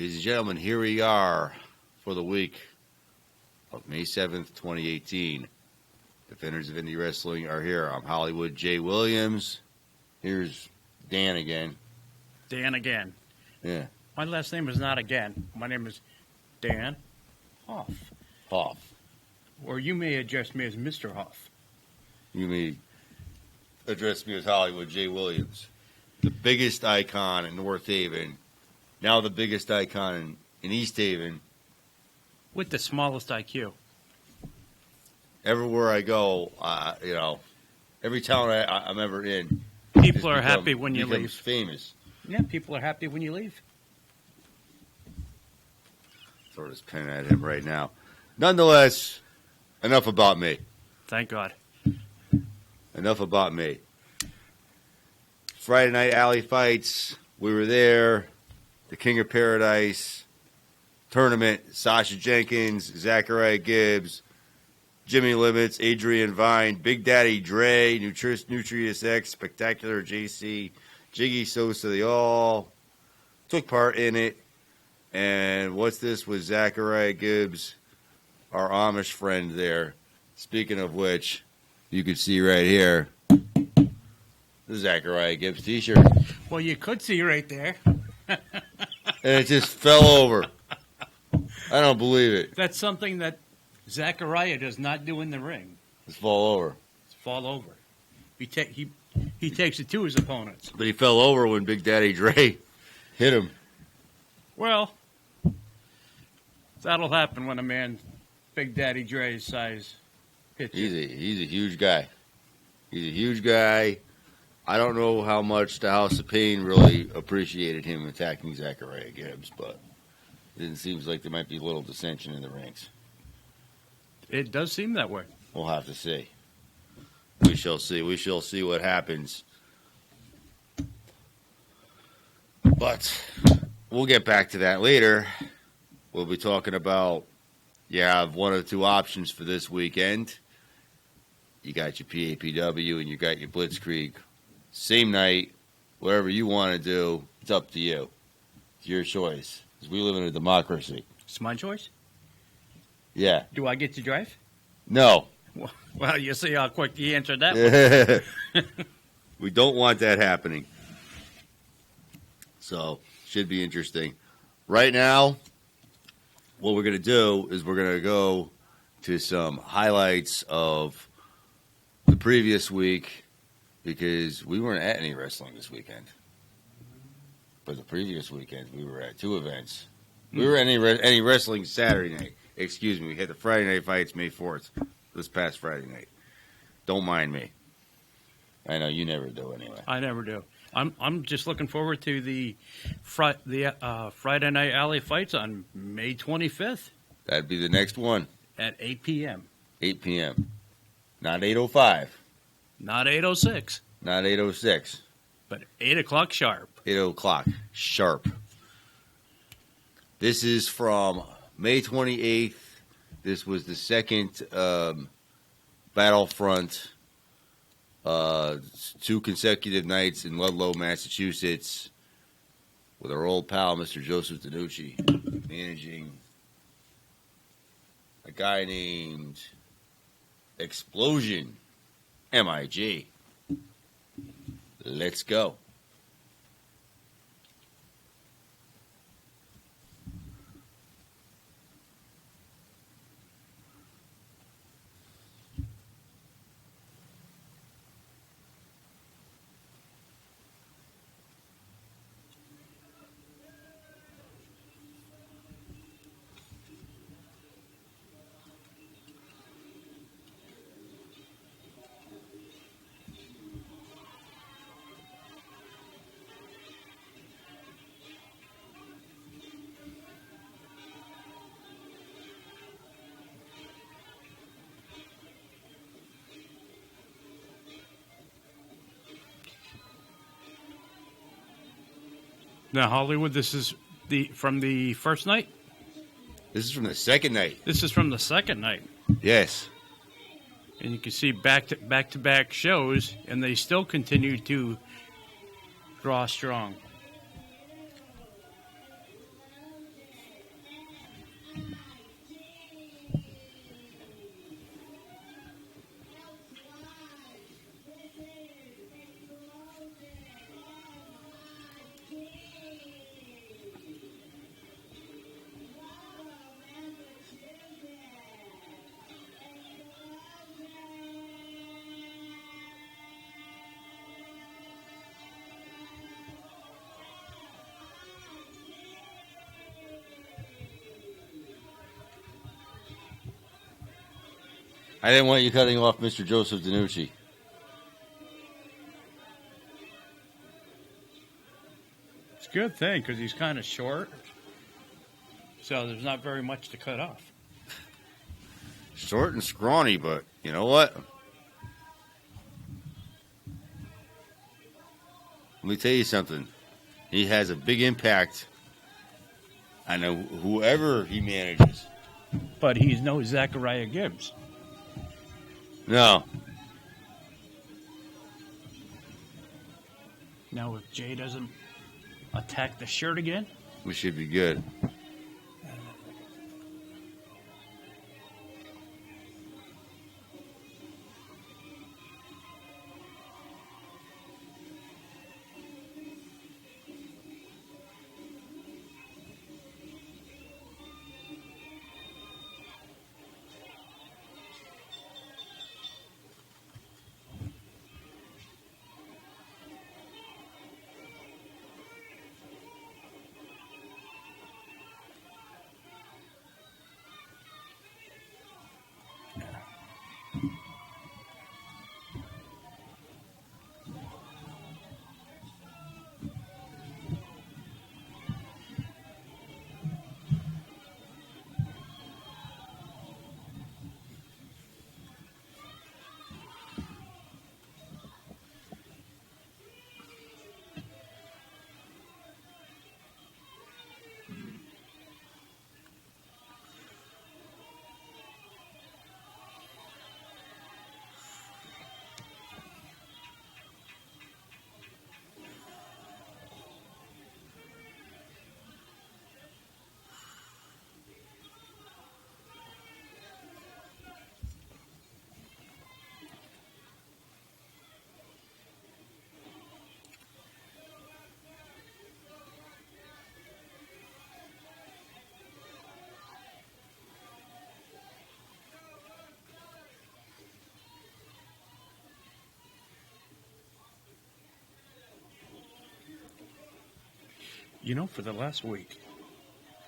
Ladies and gentlemen, here we are for the week of May 7th, 2018. Defenders of Indie Wrestling are here. I'm Hollywood J. Williams. Here's Dan again. Dan again. Yeah. My last name is not again. My name is Dan Hoff. Hoff. Or you may address me as Mr. Hoff. You may address me as Hollywood J. Williams. The biggest icon in North Haven. Now the biggest icon in East Haven. With the smallest IQ. Everywhere I go, every town I'm ever in. People are happy when you leave. Famous. Yeah, people are happy when you leave. Throw this pen at him right now. Nonetheless, enough about me. Thank God. Enough about me. Friday Night Alley Fights. We were there. The King of Paradise tournament. Sasha Jenkins, Zachariah Gibbs, Jimmy Limits, Adrian Vine, Big Daddy Dre, Nutrius X, Spectacular JC, Jiggy Sosa. They all took part in it. And what's this with Zachariah Gibbs, our Amish friend there. Speaking of which, you can see right here the Zachariah Gibbs t-shirt. Well, you could see right there. And it just fell over. I don't believe it. That's something that Zachariah does not do in the ring. Just fall over. It's fall over. He takes it to his opponents. But he fell over when Big Daddy Dre hit him. Well, that'll happen when a man Big Daddy Dre's size hits you. He's a huge guy. He's a huge guy. I don't know how much the House of Pain really appreciated him attacking Zachariah Gibbs, but it seems like there might be a little dissension in the ranks. It does seem that way. We'll have to see. We shall see. We shall see what happens. But we'll get back to that later. We'll be talking about you have one or two options for this weekend. You got your PAPW and you got your Blitzkrieg. Same night, whatever you want to do, it's up to you. It's your choice. Because we live in a democracy. It's my choice? Yeah. Do I get to drive? No. Well, you see how quick you answered that one. We don't want that happening. So, should be interesting. Right now, what we're going to do is we're going to go to some highlights of the previous week because we weren't at any wrestling this weekend. But the previous weekend, we were at two events. We were at any wrestling Saturday night. Excuse me. We had the Friday Night Fights May 4th, this past Friday night. Don't mind me. I know you never do anyway. I never do. I'm just looking forward to the Friday Night Alley Fights on May 25th. That'd be the next one. At 8 p.m. 8 p.m. Not 8:05. Not 8:06. Not 8:06. But 8 o'clock sharp. 8 o'clock sharp. This is from May 28th. This was the second Battlefront, 2 consecutive nights in Ludlow, Massachusetts, with our old pal, Mr. Joseph DiNucci, managing a guy named Explosion MIG. Let's go. Now, Hollywood, this is from the first night? This is from the second night. This is from the second night. Yes. And you can see back-to-back shows, and they still continue to draw strong. I didn't want you cutting off Mr. Joseph DiNucci. It's a good thing because he's kind of short, so there's not very much to cut off. Short and scrawny, but you know what? Let me tell you something. He has a big impact on whoever he manages. But he's no Zachariah Gibbs. No. Now, if Jay doesn't attack the shirt again, We should be good. you know, for the last week,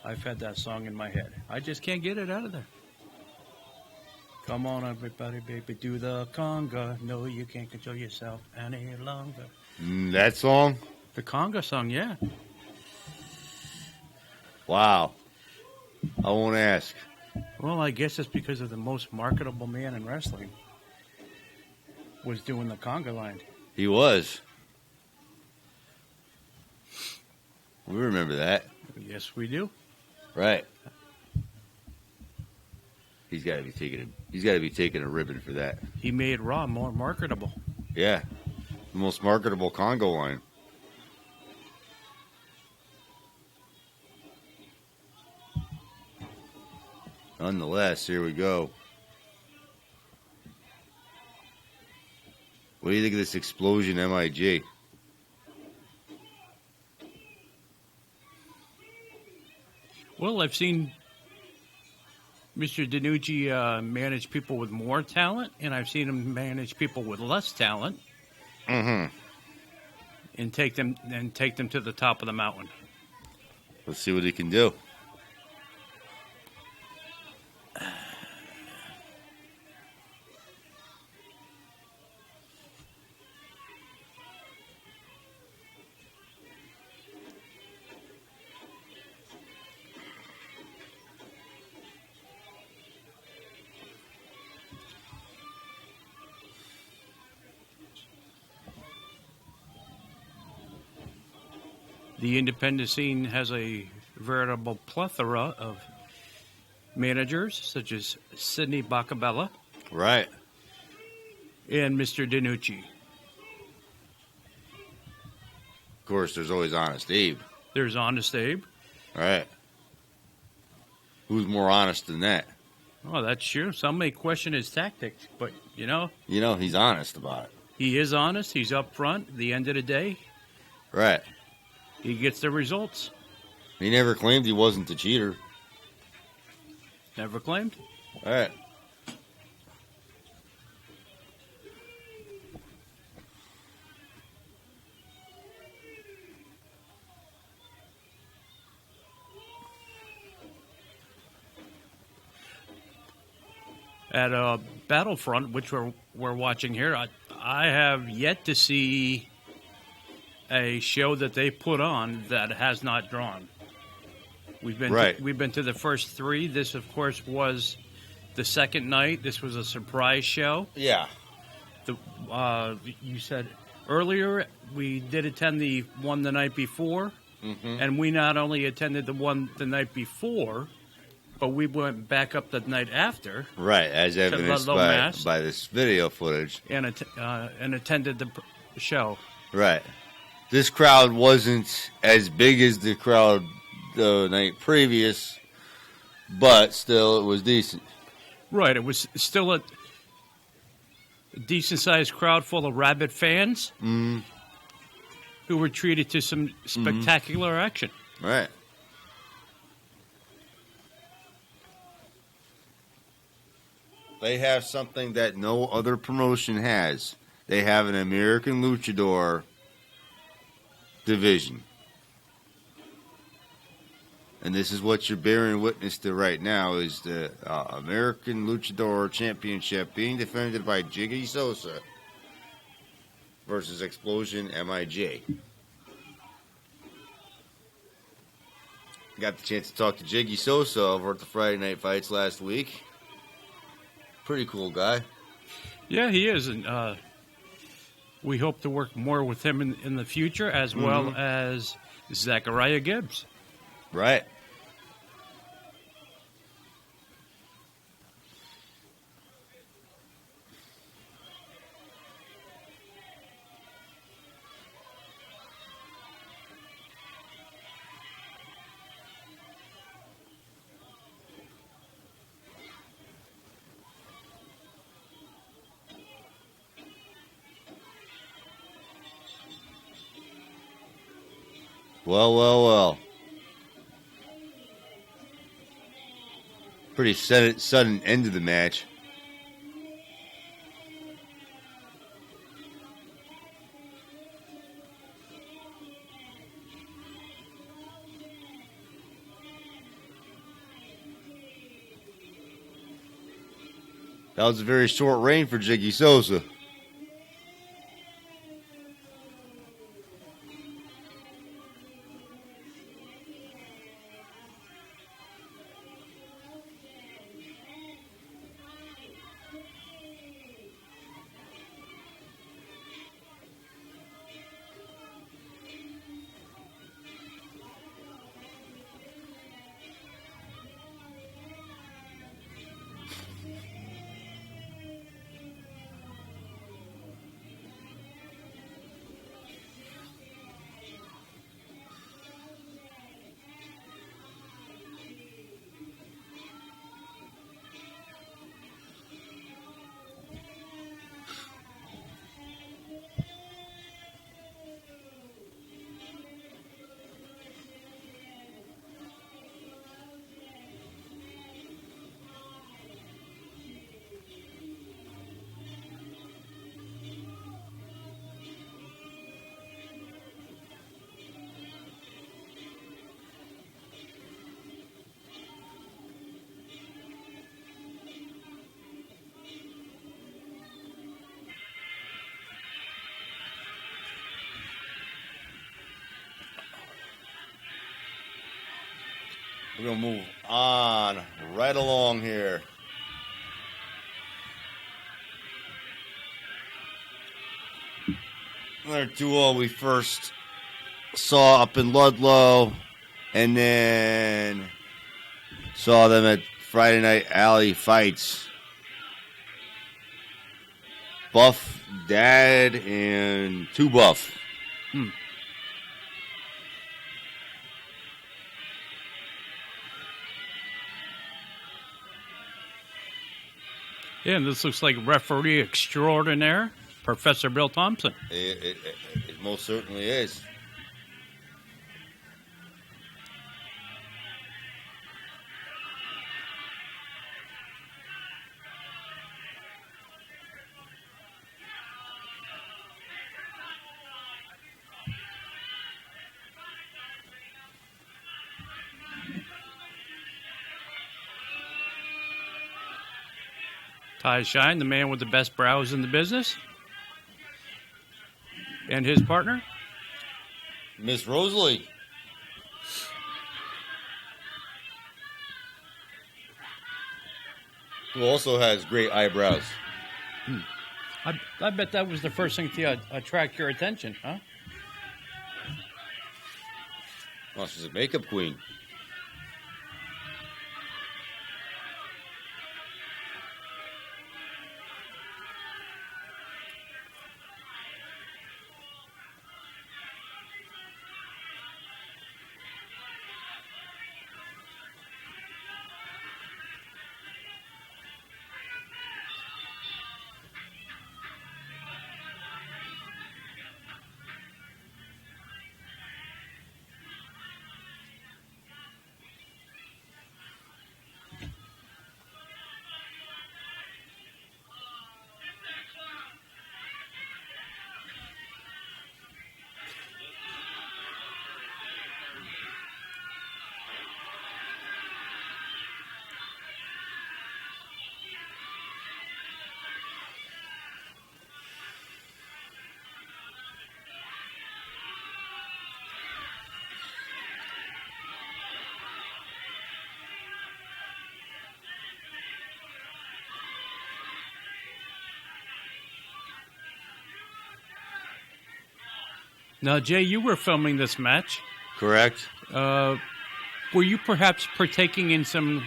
I've had that song in my head. I just can't get it out of there. Come on, everybody, baby, do the conga. No, you can't control yourself any longer. That song? The conga song, yeah. Wow. I won't ask. Well, I guess it's because of the most marketable man in wrestling was doing the conga line. He was. We remember that. Yes, we do. Right. He's got to be taking a ribbon for that. He made Raw more marketable. Yeah. The most marketable Congo line. Nonetheless, here we go. What do you think of this explosion MIG? Well, I've seen Mr. DiNucci manage people with more talent, and I've seen him manage people with less talent, Mm-hmm. and take them to the top of the mountain. Let's see what he can do. The independent scene has a veritable plethora of managers, such as Sidney Bacabella Right. and Mr. DiNucci. Of course, there's always Honest Abe. There's Honest Abe. Right. Who's more honest than that? Oh, that's true. Some may question his tactics, but, You know, he's honest about it. he is honest. He's upfront. At the end of the day, Right. he gets the results. He never claimed he wasn't the cheater. Never claimed. All right. at Battlefront, which we're watching here. I have yet to see a show that they put on that has not drawn. We've been to the first three. This, of course, was the second night. This was a surprise show. Yeah. You said earlier we did attend the one the night before, and we not only attended the one the night before, but we went back up the night after. Right, as evidenced by this video footage. And attended the show. Right. This crowd wasn't as big as the crowd the night previous, but still it was decent. Right, it was still a decent-sized crowd full of rabid fans who were treated to some spectacular action. Right. They have something that no other promotion has. They have an American Luchador division. And this is what you're bearing witness to right now is the American Luchador Championship being defended by Jiggy Sosa versus Explosion MIJ. Got the chance to talk to Jiggy Sosa over at the Friday Night Fights last week. Pretty cool guy. Yeah, he is. And we hope to work more with him in the future, as well as Zachariah Gibbs. Right. Well. Pretty sudden end to the match. That was a very short reign for Jiggy Sosa. We're going to move on right along here. Another duo we first saw up in Ludlow and then saw them at Friday Night Alley Fights. Buff Dad and Two Buff. Yeah, and this looks like referee extraordinaire, Professor Bill Thompson. It most certainly is. Ty Shine, the man with the best brows in the business. And his partner. Miss Rosalie. Who also has great eyebrows. I bet that was the first thing to attract your attention, huh? Oh, she's a makeup queen. Now, Jay, you were filming this match. Correct. Were you perhaps partaking in some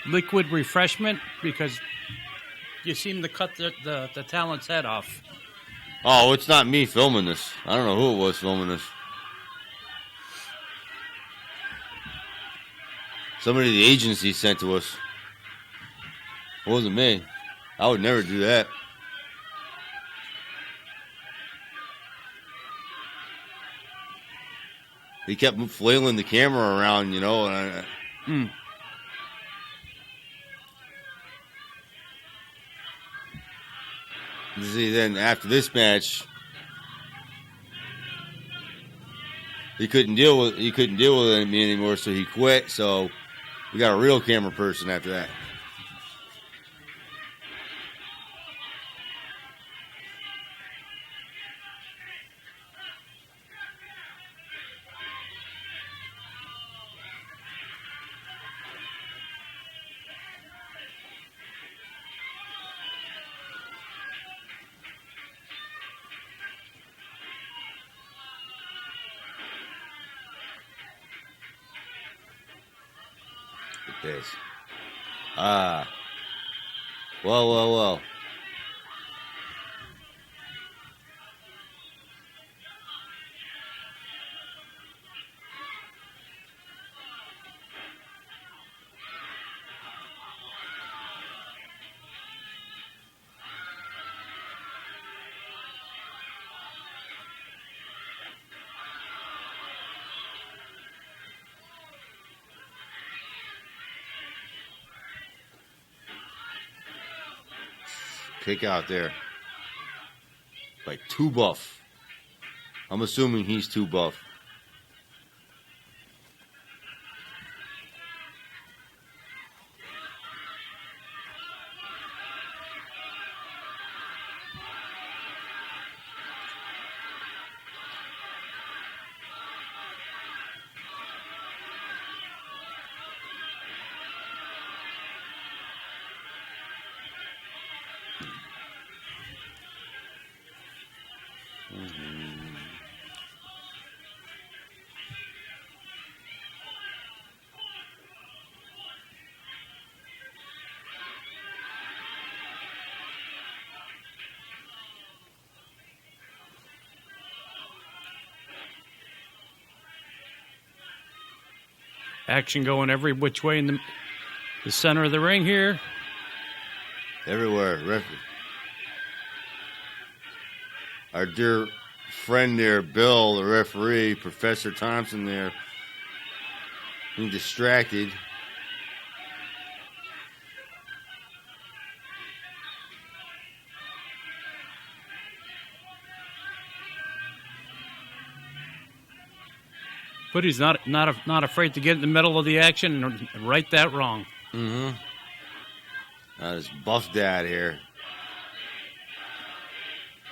liquid refreshment? Because you seem to cut the talent's head off. Oh, it's not me filming this. I don't know who it was filming this. Somebody the agency sent to us. It wasn't me. I would never do that. He kept flailing the camera around, you know. And See, then after this match, he couldn't deal with me anymore, so he quit. So we got a real camera person after that. This. Well. Kick out there. Like too buff. I'm assuming he's too buff. Action going every which way in the center of the ring here. Everywhere. Our dear friend there, Bill, the referee, Professor Thompson there, being distracted. But he's not afraid to get in the middle of the action and right that wrong. Mm-hmm. This buff dad here.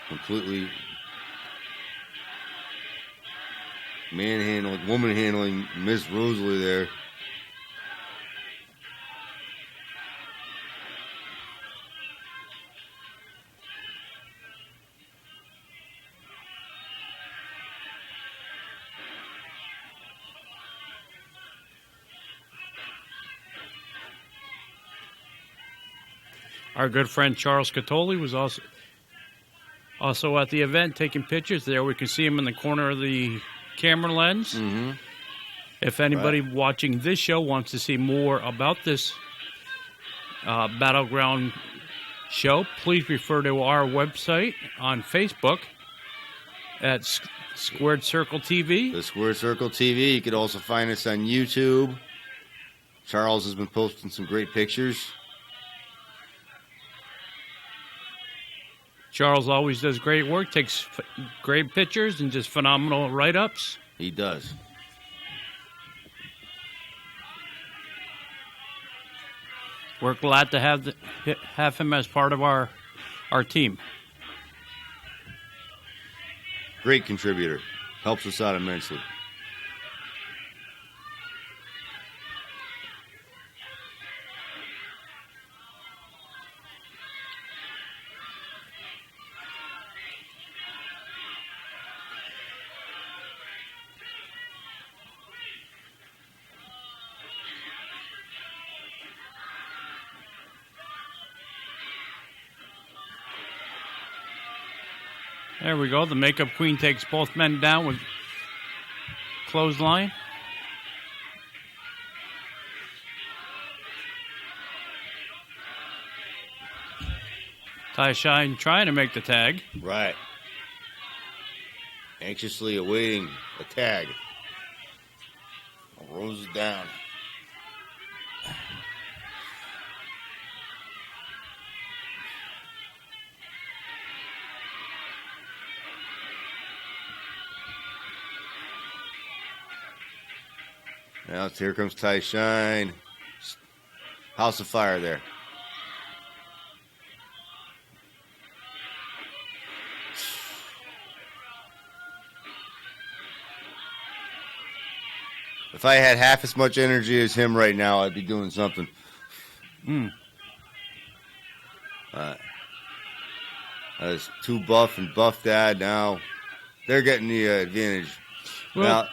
Completely manhandling, woman handling Miss Rosalie there. Our good friend Charles Catoli was also at the event taking pictures. There we can see him in the corner of the camera lens. Mm-hmm. If anybody watching this show wants to see more about this Battleground show, please refer to our website on Facebook at Squared Circle TV. The Squared Circle TV. You could also find us on YouTube. Charles has been posting some great pictures. Charles always does great work, takes great pictures, and just phenomenal write-ups. He does. We're glad to have him as part of our team. Great contributor. Helps us out immensely. There we go. The makeup queen takes both men down with clothesline. Ty Shine trying to make the tag. Right. Anxiously awaiting a tag. Rose is down. Now here comes Ty Shine. House of Fire there. If I had half as much energy as him right now, I'd be doing something. That's too buff and buff dad now. They're getting the advantage. Well, now,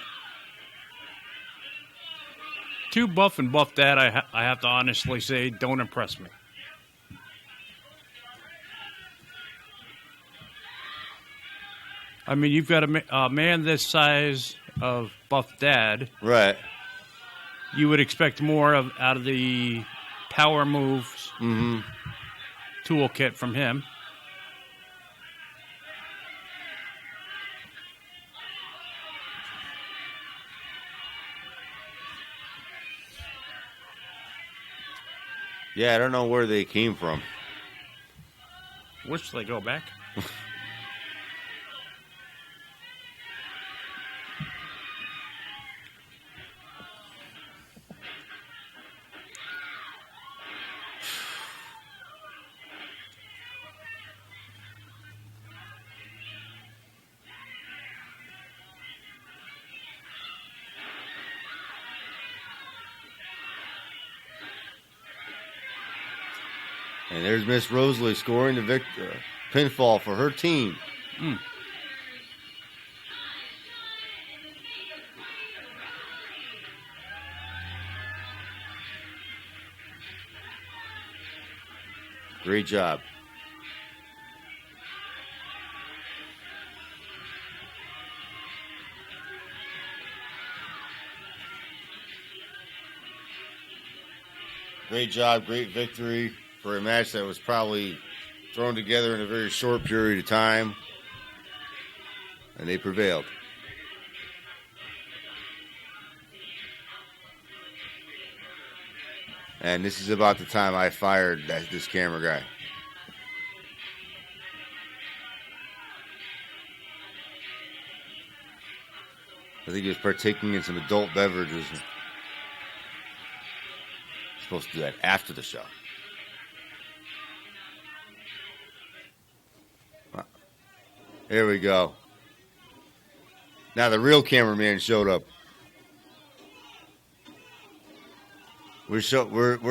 too buff and buff dad, I have to honestly say, don't impress me. I mean, you've got a man this size of buff dad. right. You would expect more out of the power moves toolkit from him. Yeah, I don't know where they came from. Wish they go back. And there's Miss Rosalie scoring the pinfall for her team. Great job. Great job, great victory for a match that was probably thrown together in a very short period of time. And they prevailed. And this is about the time I fired this camera guy. I think he was partaking in some adult beverages. Supposed to do that after the show. Here we go. Now the real cameraman showed up. We're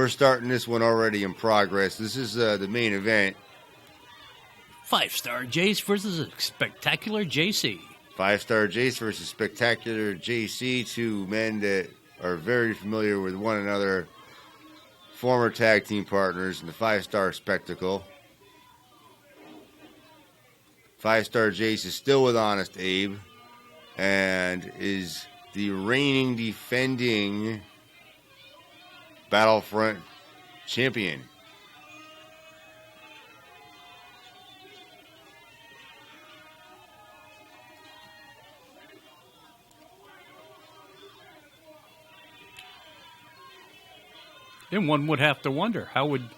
starting this one already in progress. This is the main event. 5-star Jase versus a spectacular JC. 5-star Jase versus spectacular JC. Two men that are very familiar with one another. Former tag team partners in the 5-star spectacle. 5-star Jase is still with Honest Abe and is the reigning, defending Battlefront champion. And one would have to wonder, how would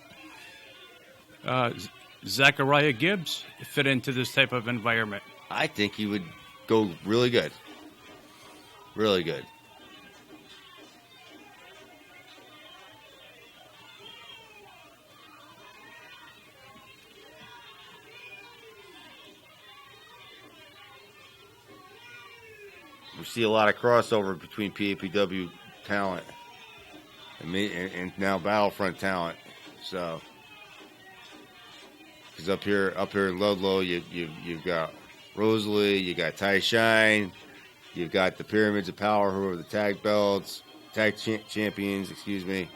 Zachariah Gibbs fit into this type of environment? I think he would go really good. Really good. We see a lot of crossover between PAPW talent and now Battlefront talent. So, because up here in Ludlow, you've got Rosalie, you got Ty Shine, you've got the Pyramids of Power, who are the tag belts, champions, excuse me.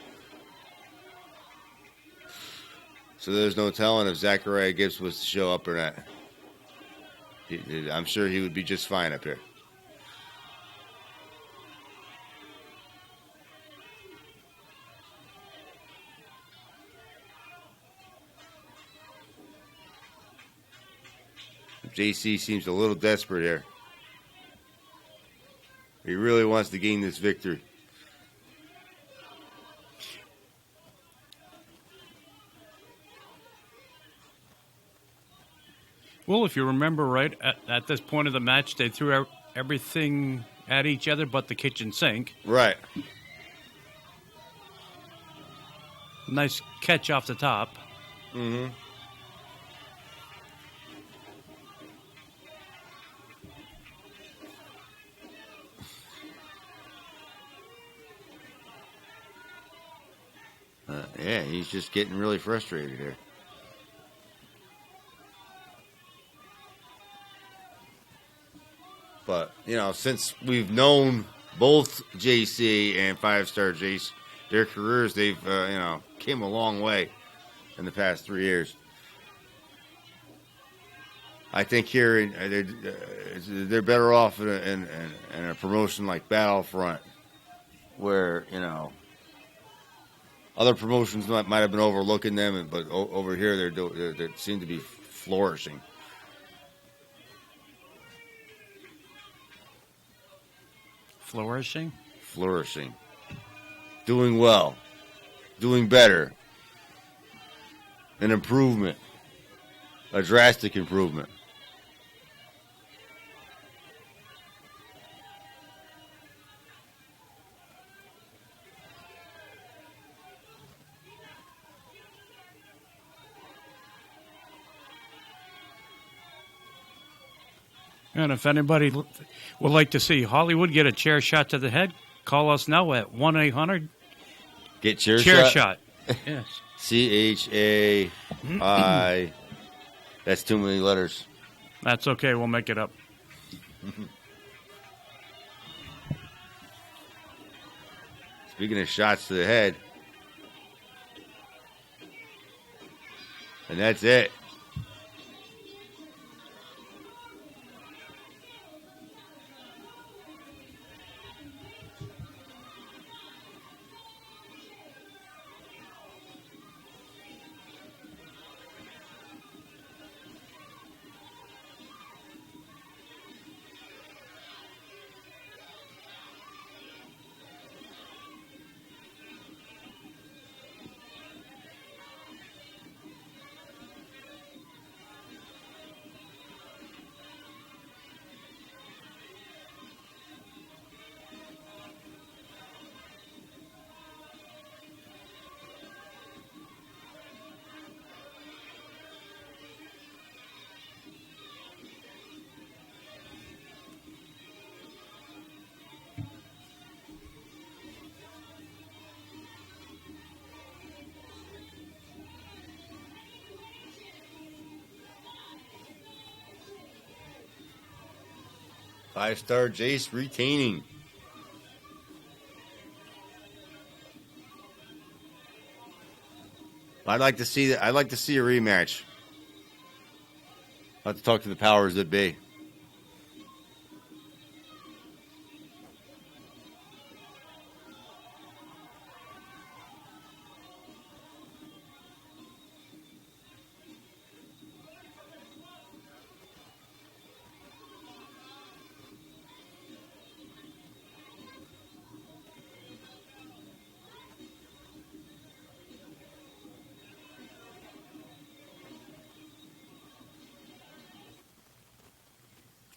So there's no telling if Zachariah Gibbs was to show up or not. I'm sure he would be just fine up here. JC seems a little desperate here. He really wants to gain this victory. Well, if you remember right, at this point of the match, they threw everything at each other but the kitchen sink. Right. Nice catch off the top. Mm-hmm. Yeah, he's just getting really frustrated here. But, since we've known both JC and 5-star Jase, their careers, they've, came a long way in the past 3 years. I think here they're better off in a promotion like Battlefront, where, other promotions might have been overlooking them, but over here they seem to be flourishing. Flourishing? Flourishing. Doing well. Doing better. An improvement. A drastic improvement. And if anybody would like to see Hollywood get a chair shot to the head, call us now at 1-800 Get chair shot. Yes. CHAI. That's too many letters. That's okay. We'll make it up. Speaking of shots to the head, and that's it. 5-star Jase retaining. I'd like to see that. I'd like to see a rematch. I'll have to talk to the powers that be.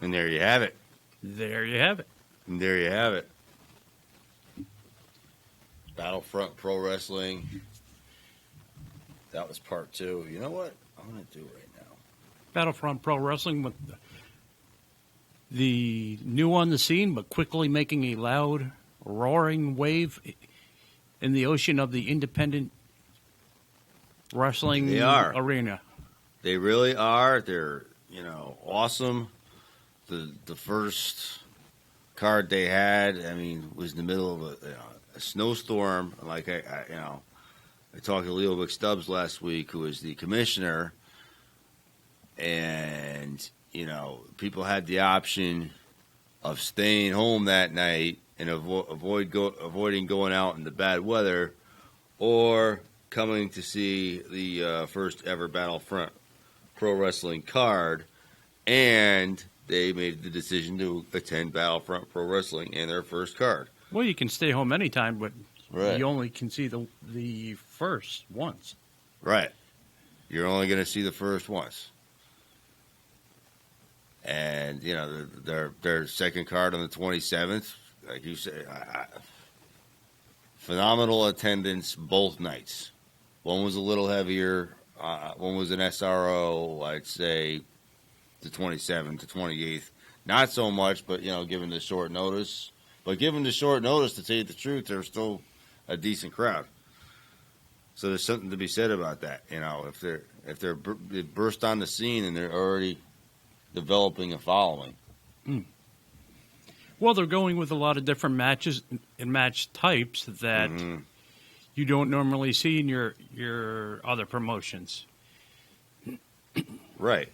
And there you have it. There you have it. And there you have it. Battlefront Pro Wrestling. That was part 2. You know what? I'm going to do right now. Battlefront Pro Wrestling with the new on the scene, but quickly making a loud, roaring wave in the ocean of the independent wrestling arena. They really are. They're, awesome. The first card they had, was in the middle of a snowstorm. Like I talked to Leo McStubbs last week, who was the commissioner, and people had the option of staying home that night and avoiding going out in the bad weather, or coming to see the first ever Battlefront Pro Wrestling card, and they made the decision to attend Battlefront Pro Wrestling and their first card. Well, you can stay home anytime, but right. You only can see the first once. Right. You're only going to see the first once. And, their second card on the 27th, like you say, phenomenal attendance both nights. One was a little heavier. One was an SRO, I'd say the 27th, the 28th. Not so much, but, given the short notice. But given the short notice, to tell you the truth, there's still a decent crowd. So there's something to be said about that. If they burst on the scene and they're already developing a following. Well, they're going with a lot of different matches and match types that you don't normally see in your other promotions. Right.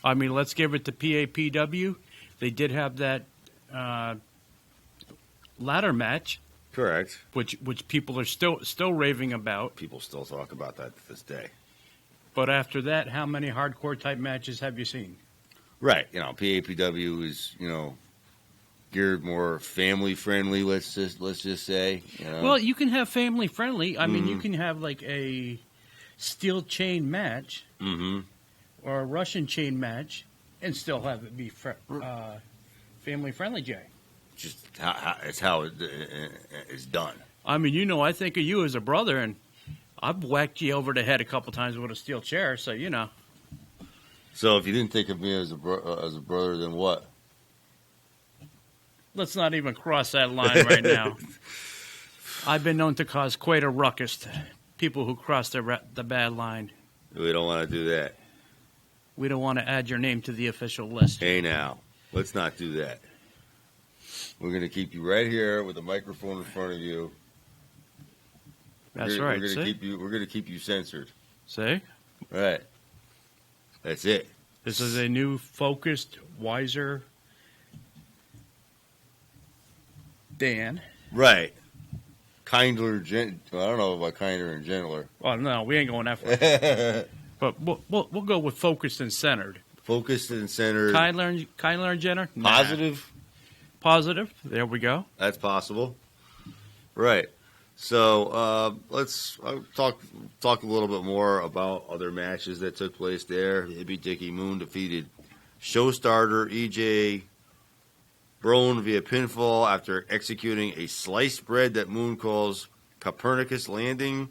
Let's give it to PAPW. They did have that ladder match. Correct. Which people are still raving about. People still talk about that to this day. But after that, how many hardcore type matches have you seen? Right. PAPW is, geared more family friendly, let's just say. Well, you can have family friendly. You can have like a steel chain match or a Russian chain match and still have it be family friendly, Jay. Just it's how it's done. I think of you as a brother, and I've whacked you over the head a couple times with a steel chair, so So if you didn't think of me as a brother, then what? Let's not even cross that line right now. I've been known to cause quite a ruckus to people who cross the bad line. We don't want to do that. We don't want to add your name to the official list. Hey, now, let's not do that. We're going to keep you right here with a microphone in front of you. That's right. We're going to keep you censored. See? Right. That's it. This is a new, focused, wiser Dan. Right. Kinder, I don't know about kinder and gentler. Well, no, we ain't going that far. But we'll go with focused and centered. Focused and centered. Kinder and gentler? Positive. Nah. Positive. There we go. That's possible. Right. So let's talk a little bit more about other matches that took place there. Hippie Dicky Moon defeated Showstarter EJ Brown via pinfall after executing a sliced bread that Moon calls Copernicus landing.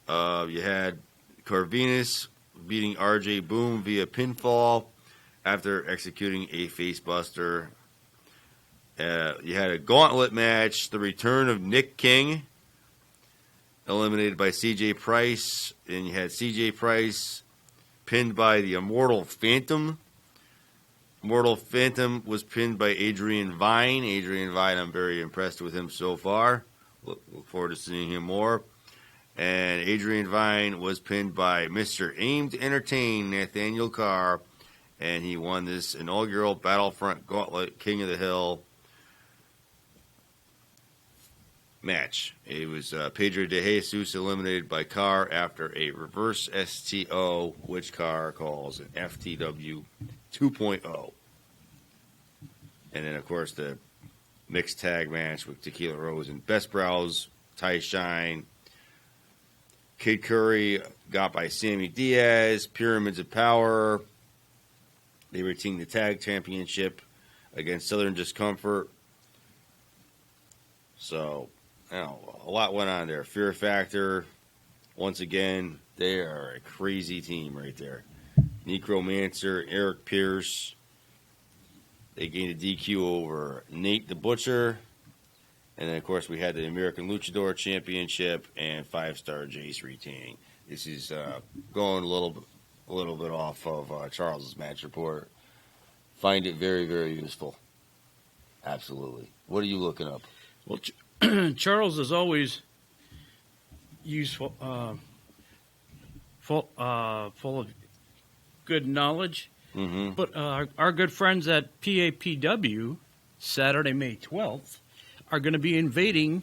You had Corvinus beating RJ Boom via pinfall after executing a facebuster. You had a gauntlet match, the return of Nick King, eliminated by CJ Price. And you had CJ Price pinned by the Immortal Phantom. Mortal Phantom was pinned by Adrian Vine. Adrian Vine, I'm very impressed with him so far. Look forward to seeing him more. And Adrian Vine was pinned by Mr. Aim to Entertain, Nathaniel Carr. And he won this inaugural Battlefront Gauntlet King of the Hill match. It was Pedro de Jesus eliminated by Carr after a reverse STO, which Carr calls an FTW 2.0. And then, of course, the mixed tag match with Tequila Rose and Best Brows, Ty Shine. Kid Curry got by Sammy Diaz, Pyramids of Power. They retained the tag championship against Southern Discomfort. So, a lot went on there. Fear Factor, once again, they are a crazy team right there. Necromancer, Eric Pierce. They gained a DQ over Nate the Butcher. And then, of course, we had the American Luchador Championship and 5-star Jase retaining. This is going a little bit off of Charles's match report. Find it very, very useful. Absolutely. What are you looking up? Well, Charles is always useful, full of good knowledge. Mm-hmm. But our good friends at PAPW, Saturday, May 12th, are going to be invading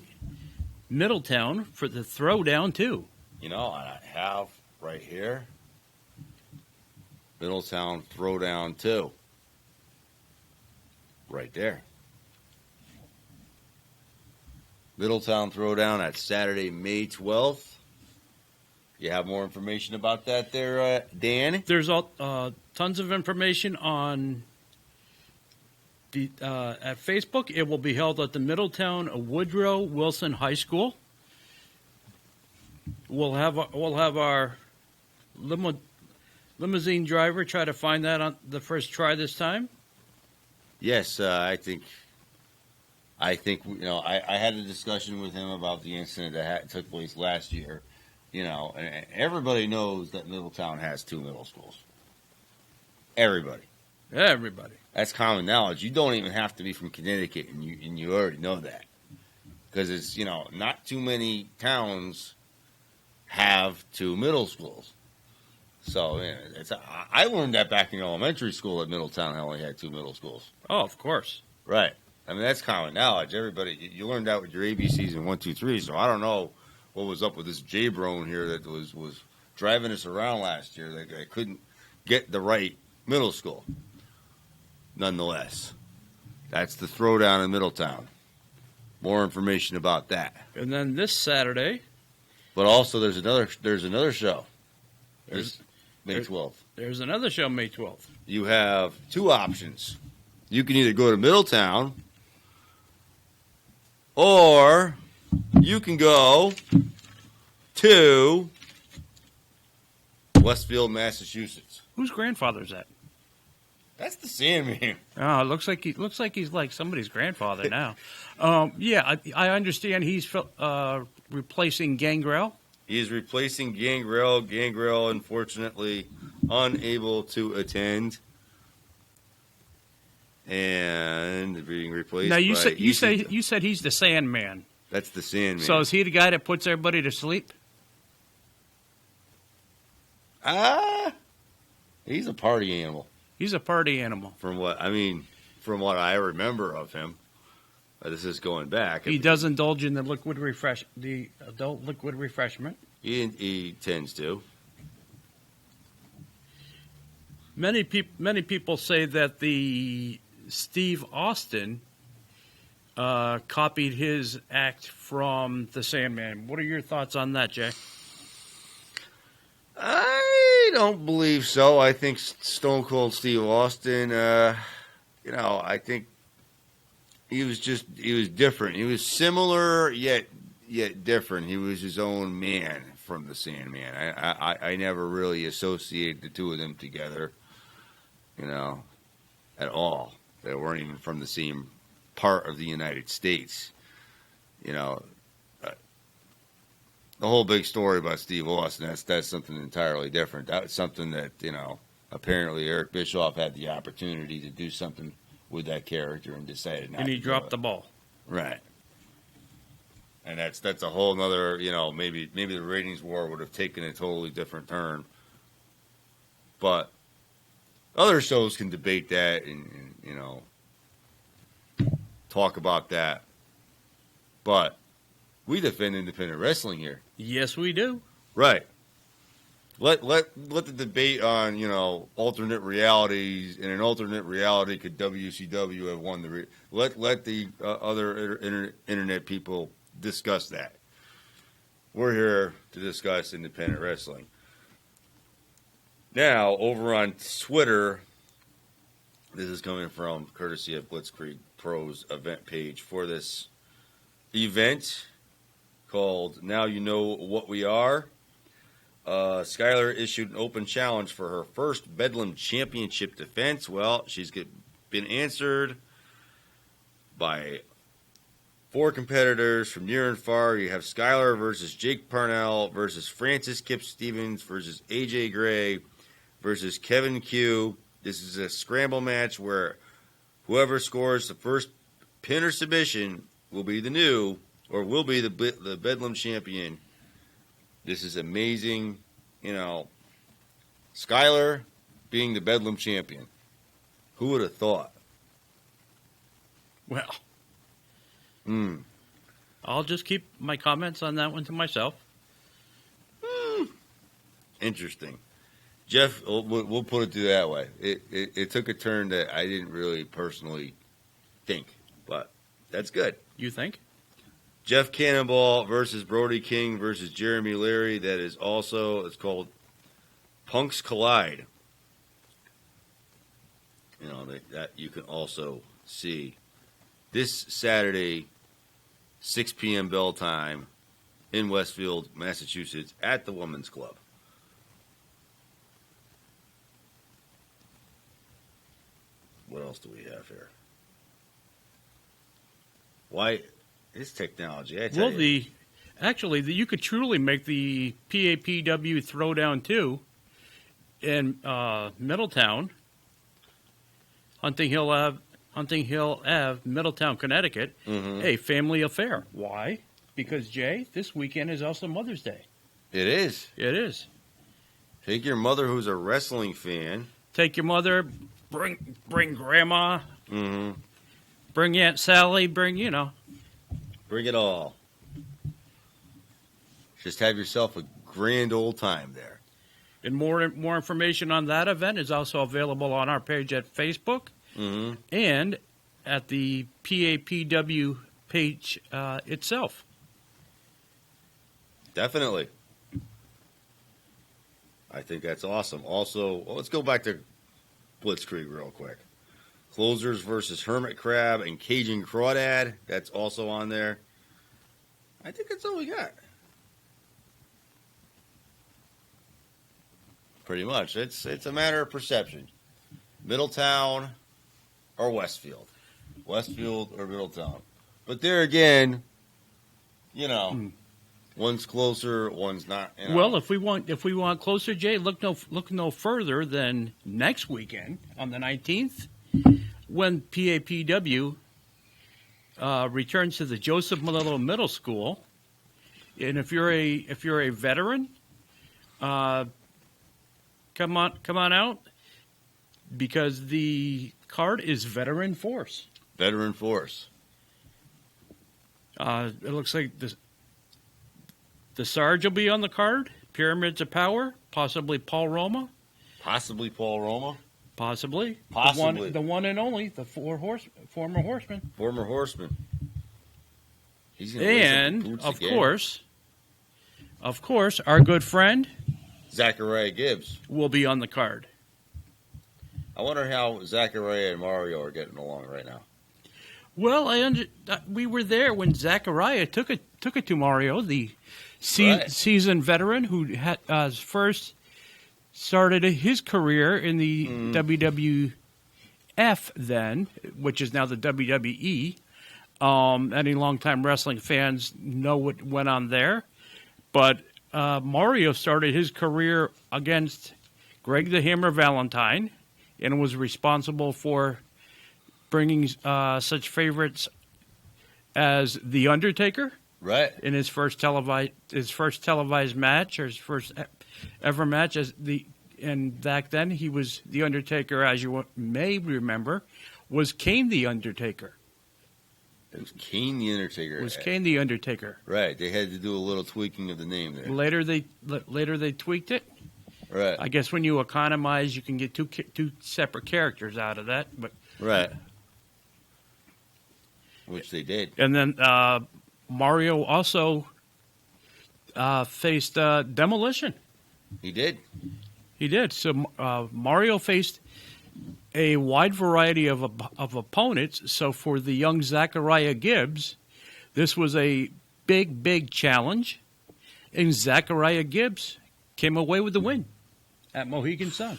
Middletown for the Throwdown, too. I have right here Middletown Throwdown 2. Right there. Middletown Throwdown at Saturday, May 12th. You have more information about that there, Dan? There's tons of information on the at Facebook. It will be held at the Middletown Woodrow Wilson High School. We'll have our limousine driver try to find that on the first try this time. Yes, I think I had a discussion with him about the incident that took place last year. And everybody knows that Middletown has 2 middle schools. Everybody. That's common knowledge. You don't even have to be from Connecticut, and you already know that. Because it's, not too many towns have 2 middle schools. So, I learned that back in elementary school at Middletown. I only had 2 middle schools. Oh, of course. Right. I mean, that's common knowledge. Everybody, you learned that with your ABCs and 1, 2, 3. So I don't know what was up with this J-Brone here that was driving us around last year. That I couldn't get the right middle school. Nonetheless, that's the Throwdown in Middletown. More information about that. And then this Saturday. But also, there's another show. There's May 12th. There's another show May 12th. You have 2 options. You can either go to Middletown, or you can go to Westfield, Massachusetts. Whose grandfather's that? That's the Sandman. Oh, it looks like he's like somebody's grandfather now. I understand he's replacing Gangrel. He is replacing Gangrel. Gangrel, unfortunately, unable to attend, and being replaced. Now you by said he's the Sandman. That's the Sandman. So is he the guy that puts everybody to sleep? He's a party animal. He's a party animal. From what I remember of him, this is going back. He does indulge in the adult liquid refreshment. He tends to. Many people say that the Steve Austin copied his act from the Sandman. What are your thoughts on that, Jay? I don't believe so. I think Stone Cold Steve Austin, I think he was different. He was similar yet different. He was his own man from the Sandman. I never really associated the two of them together, at all. They weren't even from the same part of the United States. The whole big story about Steve Austin, that's something entirely different. That's something that, apparently Eric Bischoff had the opportunity to do something with that character and decided not And he to do dropped it. the ball. Right. And that's a whole nother, maybe the ratings war would have taken a totally different turn. But other shows can debate that and talk about that. But we defend independent wrestling here. Yes, we do. Right. Let the debate on, alternate realities. In an alternate reality, could WCW have won the let the other internet people discuss that. We're here to discuss independent wrestling. Now, over on Twitter, this is coming from courtesy of Blitzkrieg Pro's event page for this event called Now You Know What We Are. Skylar issued an open challenge for her first Bedlam Championship defense. Well, she's been answered by 4 competitors from near and far. You have Skylar versus Jake Parnell versus Francis Kip Stevens versus AJ Gray versus Kevin Q. This is a scramble match where whoever scores the first pin or submission will be the Bedlam champion. This is amazing. Skylar being the Bedlam champion. Who would have thought? Well, I'll just keep my comments on that one to myself. Interesting. Jeff, we'll put it that way. It took a turn that I didn't really personally think, but that's good. You think? Jeff Cannonball versus Brody King versus Jeremy Leary. That is also, it's called Punks Collide. That you can also see this Saturday, 6 p.m. bell time in Westfield, Massachusetts at the Women's Club. What else do we have here? Why this technology? I tell you. You could truly make the PAPW Throwdown 2 in Middletown, Hunting Hill Ave, Middletown, Connecticut, a family affair. Why? Because, Jay, this weekend is also Mother's Day. It is. It is. Take your mother, who's a wrestling fan. Take your mother. Bring Grandma. Mm-hmm. Bring Aunt Sally. Bring it all. Just have yourself a grand old time there. And more information on that event is also available on our page at Facebook and at the PAPW page itself. Definitely. I think that's awesome. Also, let's go back to Blitzkrieg real quick. Closers versus Hermit Crab and Cajun Crawdad. That's also on there. I think that's all we got. Pretty much. It's a matter of perception. Middletown or Westfield. Westfield or Middletown. But there again, one's closer, one's not. Well, if we want closer, Jay, look no further than next weekend on the 19th, when PAPW returns to the Joseph Malillo Middle School. And if you're a veteran, come on out, because the card is Veteran Force. Veteran Force. It looks like the Sarge will be on the card. Pyramids of Power, possibly Paul Roma. Possibly Paul Roma. Possibly. Possibly. The one and only, the former Horseman. Former Horseman. He's gonna and, of course, our good friend Zachariah Gibbs will be on the card. I wonder how Zachariah and Mario are getting along right now. Well, we were there when Zachariah took it to Mario, the seasoned veteran who had first started his career in the WWF then, which is now the WWE. Any longtime wrestling fans know what went on there. But Mario started his career against Greg the Hammer Valentine, and was responsible for bringing such favorites as The Undertaker Right. in his first televised match, or his first ever match and back then he was The Undertaker, as you may remember, was Kane the Undertaker. It was Kane the Undertaker. It was Kane the Undertaker. Right. They had to do a little tweaking of the name there. Later they tweaked it. Right. I guess when you economize, you can get two separate characters out of that. But Right. Which they did. and then Mario also faced Demolition. He did. He did. So Mario faced a wide variety of opponents. So for the young Zachariah Gibbs, this was a big challenge, and Zachariah Gibbs came away with the win at Mohegan Sun.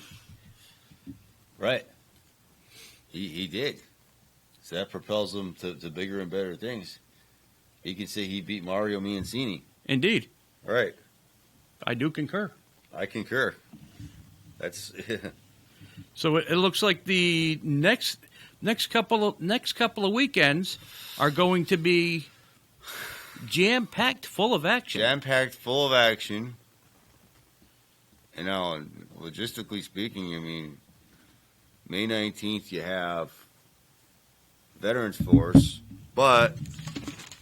Right. He did. So that propels him to bigger and better things. You can say he beat Mario Mancini. Indeed, Right. I do concur. I concur. That's So it looks like the next couple of weekends are going to be jam-packed, full of action. jam-packed, full of action. And now, logistically speaking, I mean, May 19th you have Veterans Force, but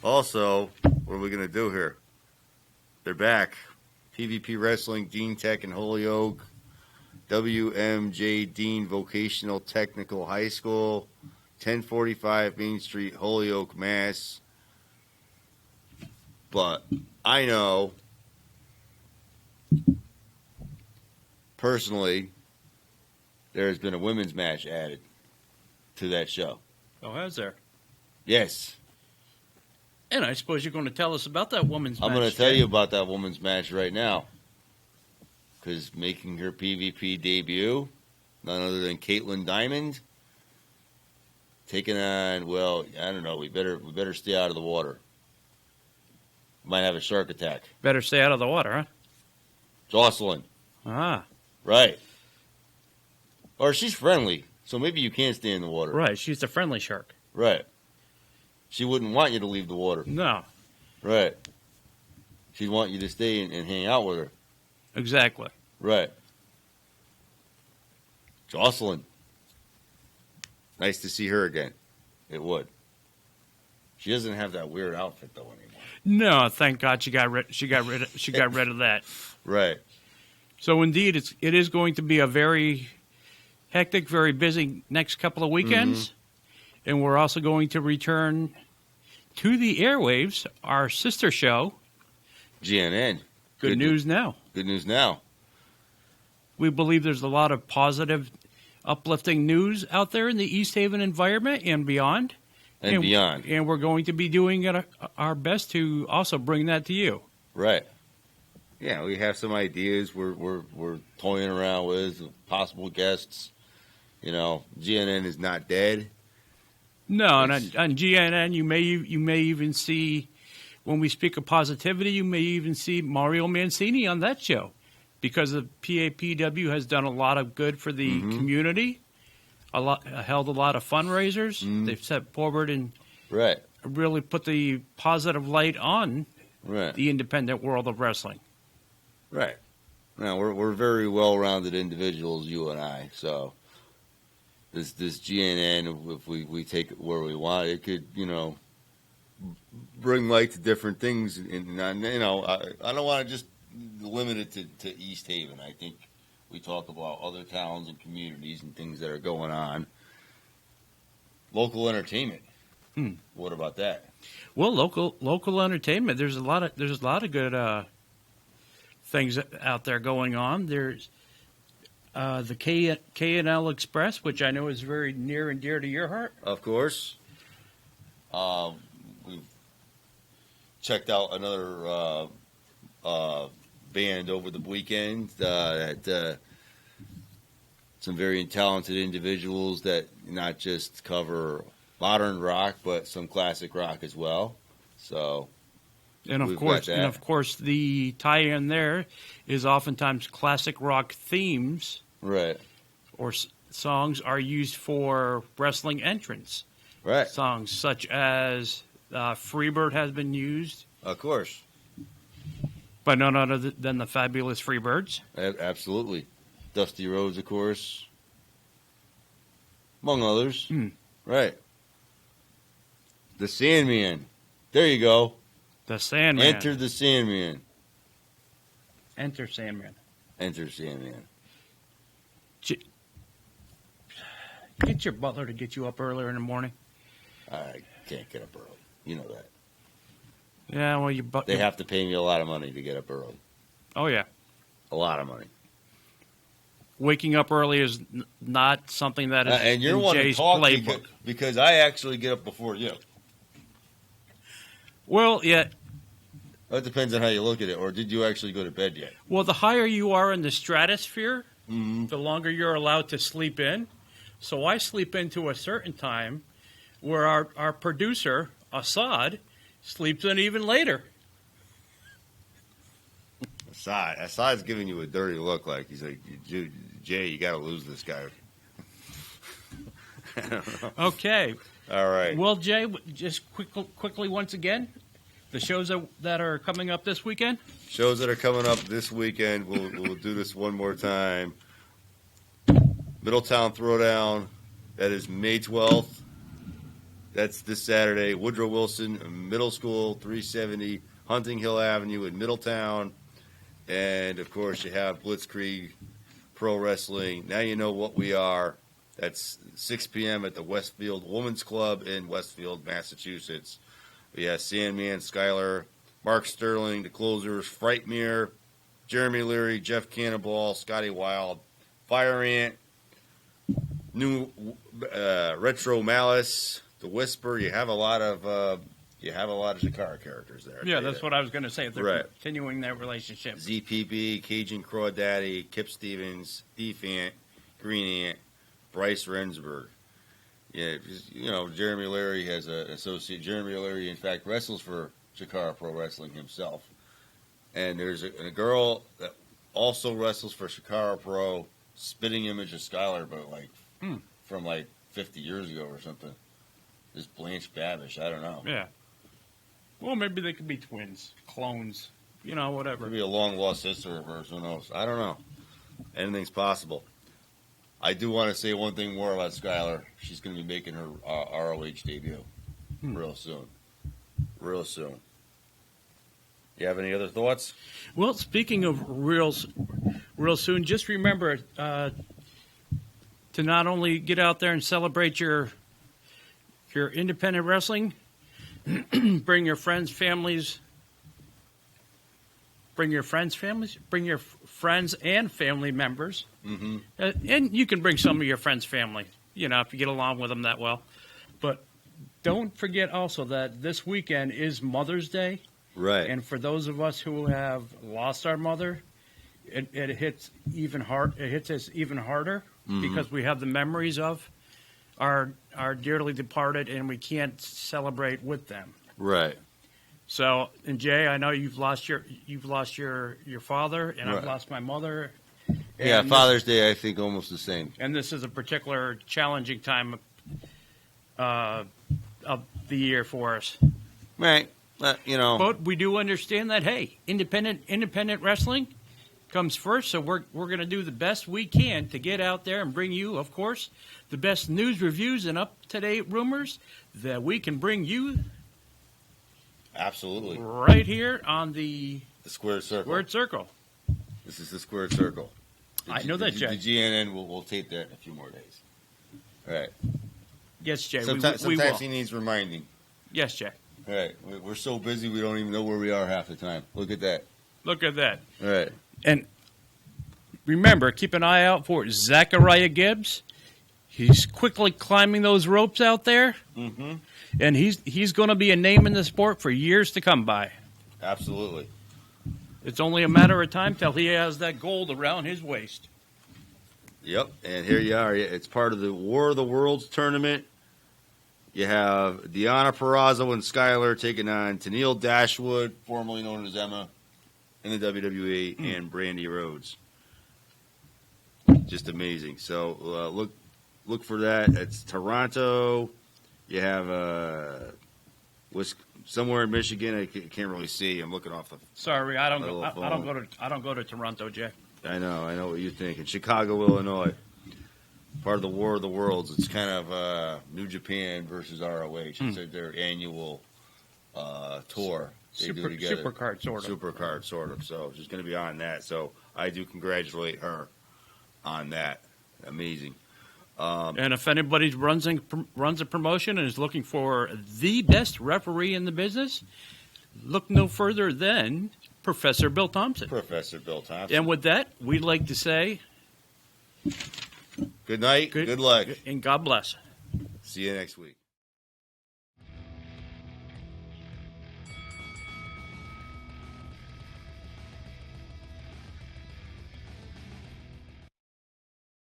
also, what are we going to do here? They're back. PvP Wrestling, Dean Tech and Holyoke, WMJ Dean Vocational Technical High School, 1045 Main Street, Holyoke, Mass. But I know, personally, there has been a women's match added to that show. Oh, has there? Yes. And I suppose you're going to tell us about that woman's match. I'm going to tell you about that woman's match right now. Because making her PvP debut, none other than Caitlin Diamond, taking on, well, I don't know, we better stay out of the water. Might have a shark attack. Better stay out of the water, huh? Jocelyn. Ah, Right. Or she's friendly, so maybe you can stay in the water. right. She's the friendly shark. Right. She wouldn't want you to leave the water. No, Right. She'd want you to stay and hang out with her. exactly. Right. Jocelyn. Nice to see her again. It would. She doesn't have that weird outfit though anymore. No, thank God she got rid of that. Right. So indeed, it is going to be a very hectic, very busy next couple of weekends, and we're also going to return to the airwaves, our sister show. GNN. Good news now. Good news now. We believe there's a lot of positive, uplifting news out there in the East Haven environment and beyond. And beyond. And we're going to be doing our best to also bring that to you. Right. Yeah, we have some ideas we're toying around with possible guests. You know, GNN is not dead. No, and on GNN, you may even see, when we speak of positivity, you may even see Mario Mancini on that show, because the PAPW has done a lot of good for the community, held a lot of fundraisers. They've stepped forward and Right. really put the positive light on Right. the independent world of wrestling. Right. Now we're very well-rounded individuals, you and I. So this GNN, if we take it where we want, it could, you know, bring light to different things. And you know, I don't want to just limit it to East Haven. I think we talk about other towns and communities and things that are going on. Local entertainment. What about that? Well, local entertainment. There's a lot of good things out there going on. There's the K&L Express, which I know is very near and dear to your heart. Of course. We've checked out another band over the weekend that some very talented individuals that not just cover modern rock, but some classic rock as well. So, and of course, the tie-in there is oftentimes classic rock themes Right. or songs are used for wrestling entrance. Right. Songs such as Freebird has been used Of course. by none other than the fabulous Freebirds. Absolutely. Dusty Rhodes, of course. Among others. Right. The Sandman. There you go. The Sandman. Enter the Sandman. Enter Sandman. Enter Sandman. Get your butler to get you up earlier in the morning. I can't get up early. You know that. Yeah, well, They have to pay me a lot of money to get up early. Oh, yeah. A lot of money. Waking up early is not something that is and you're in one to Jay's talk playbook. because I actually get up before you. Well, yeah. That depends on how you look at it. Or did you actually go to bed yet? Well, the higher you are in the stratosphere, Mm-hmm. the longer you're allowed to sleep in. So I sleep into a certain time where our producer, Assad, sleeps in even later. Assad's giving you a dirty look, like he's like, Jay, you got to lose this guy. I don't know. Okay. All right. Well, Jay, just quickly once again, the shows that are coming up this weekend. Shows that are coming up this weekend. We'll do this one more time. Middletown Throwdown. That is May 12th. That's this Saturday. Woodrow Wilson Middle School, 370 Hunting Hill Avenue in Middletown. And, of course, you have Blitzkrieg Pro Wrestling. Now you know what we are. That's 6 p.m. at the Westfield Women's Club in Westfield, Massachusetts. We have Sandman, Skyler, Mark Sterling, the closers, Frightmere, Jeremy Leary, Jeff Cannonball, Scotty Wild, Fire Ant, new Retro Malice, The Whisper. You have a lot of Shakara characters there. Yeah, that's what I was going to say. If they're Right. continuing that relationship. ZPB, Cajun Crawdaddy, Kip Stevens, Thief Ant, Green Ant, Bryce Rensburg. Yeah, you know, Jeremy Leary has an associate. Jeremy Leary, in fact, wrestles for Shakara Pro Wrestling himself. And there's a girl that also wrestles for Shakara Pro, spitting image of Skylar, but from 50 years ago or something. This Blanche Babish, I don't know. Yeah. Well, maybe they could be twins, clones, whatever. Maybe a long lost sister of hers, who knows? I don't know. Anything's possible. I do want to say one thing more about Skylar. She's going to be making her ROH debut real soon. Real soon. You have any other thoughts? Well, speaking of real soon, just remember to not only get out there and celebrate your independent wrestling, bring your friends, families, bring your friends and family members. Mm-hmm. And you can bring some of your friends' family, if you get along with them that well. But don't forget also that this weekend is Mother's Day. Right. And for those of us who have lost our mother, it hits even hard. It hits us even harder because we have the memories of our dearly departed, and we can't celebrate with them. Right. So, and Jay, I know you've lost your father, and Right. I've lost my mother. Yeah, And Father's Day, I think, almost the same. And this is a particular challenging time of the year for us. Right. But we do understand that, hey, independent wrestling comes first, so we're going to do the best we can to get out there and bring you, of course, the best news, reviews, and up-to-date rumors that we can bring you Absolutely. right here on the Squared Circle. Squared Circle. This is the Squared Circle. I know that, Jay. The GNN will tape that in a few more days. All right. Yes, Jay. Sometimes we will. he needs reminding. Yes, Jay. All right. We're so busy we don't even know where we are half the time. Look at that. Look at that. All right. And remember, keep an eye out for Zachariah Gibbs. He's quickly climbing those ropes out there, and he's going to be a name in the sport for years to come by. Absolutely. It's only a matter of time till he has that gold around his waist. Yep. And here you are. It's part of the War of the Worlds tournament. You have Deanna Purrazzo and Skylar taking on Tennille Dashwood, formerly known as Emma, in the WWE, and Brandy Rhodes. just amazing. So look for that. It's Toronto. You have somewhere in Michigan. I can't really see. I'm looking off the. Sorry, I don't go to Toronto, Jay. I know what you think. In Chicago, Illinois, part of the War of the Worlds. It's kind of New Japan versus ROH. It's their annual tour. They do together. Supercard, sort of. Supercard, sort of. So she's going to be on that. So I do congratulate her on that. Amazing. And if anybody runs a promotion and is looking for the best referee in the business, look no further than Professor Bill Thompson. Professor Bill Thompson. And with that, we'd like to say good night, good luck, and God bless. See you next week.